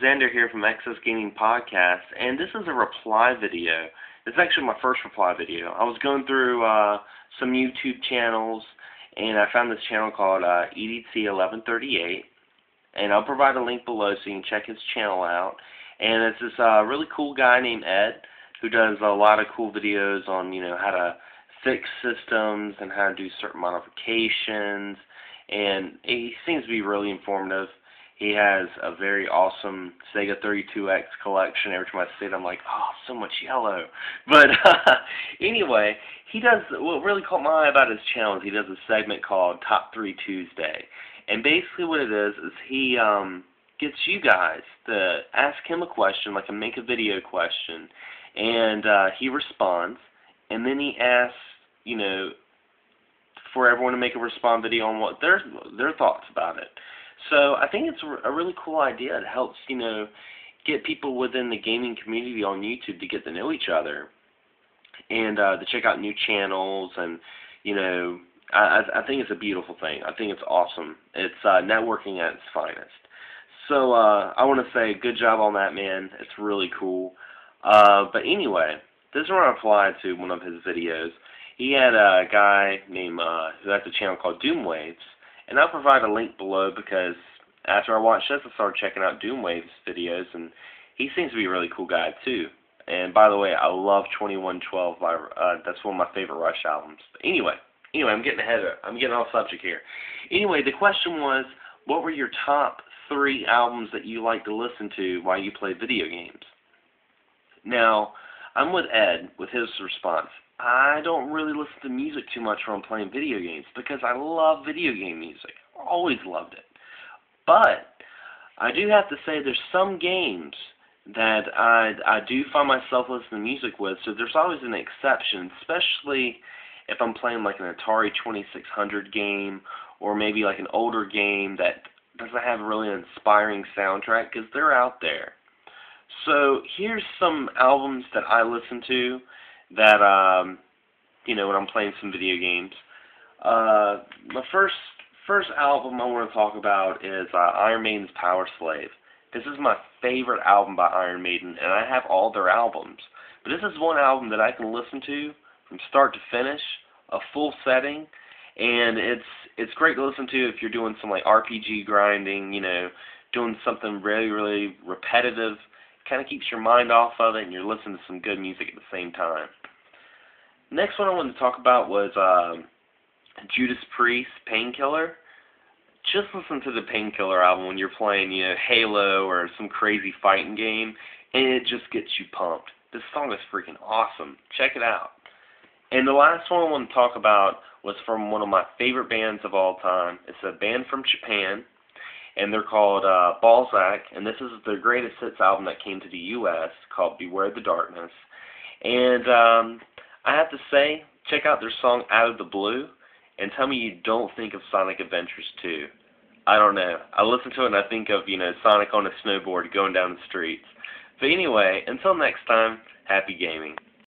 Alexander here from Excess Gaming Podcast, and this is a reply video. This is actually my first reply video. I was going through some YouTube channels, and I found this channel called edt1138, and I'll provide a link below so you can check his channel out. And it's this really cool guy named Ed who does a lot of cool videos on, how to fix systems and how to do certain modifications, and he seems to be really informative. He has a very awesome Sega 32X collection. Every time I see it, I'm like, oh, so much yellow. But anyway, he does, what really caught my eye about his channel is he does a segment called Top 3 Tuesday. And basically what it is he gets you guys to ask him a question, like a make a video question, and he responds, and then he asks, for everyone to make a respond video on what their thoughts about it. So I think it's a really cool idea. It helps, get people within the gaming community on YouTube to get to know each other and to check out new channels. And, I think it's a beautiful thing. I think it's awesome. It's networking at its finest. So I want to say good job on that, man. It's really cool. But anyway, this is what I replied to one of his videos. He had a guy named who has a channel called Doomwaves. And I'll provide a link below because after I watched this, I started checking out Doomwaves videos, and he seems to be a really cool guy too. And by the way, I love 2112. That's one of my favorite Rush albums. But anyway, I'm getting off subject here. Anyway, the question was, what were your top 3 albums that you like to listen to while you play video games? Now, I'm with Ed with his response. I don't really listen to music too much when I'm playing video games because I love video game music. I always loved it. But I do have to say there's some games that I do find myself listening to music with, so there's always an exception, especially if I'm playing like an Atari 2600 game or maybe like an older game that doesn't have really an inspiring soundtrack, because they're out there. So here's some albums that I listen to that, when I'm playing some video games. My first album I want to talk about is Iron Maiden's Power Slave. This is my favorite album by Iron Maiden, and I have all their albums. But this is one album that I can listen to from start to finish, a full setting, and it's great to listen to if you're doing some like RPG grinding, doing something really, really repetitive. Kind of keeps your mind off of it, and you're listening to some good music at the same time. Next one I wanted to talk about was Judas Priest's Painkiller. Just listen to the Painkiller album when you're playing, Halo or some crazy fighting game, and it just gets you pumped. This song is freaking awesome. Check it out. And the last one I want to talk about was from one of my favorite bands of all time. It's a band from Japan, and they're called Balzac, and this is their greatest hits album that came to the U.S. called Beware the Darkness. And I have to say, check out their song Out of the Blue, and tell me you don't think of Sonic Adventures 2. I don't know. I listen to it and I think of, Sonic on a snowboard going down the streets. But anyway, until next time, happy gaming.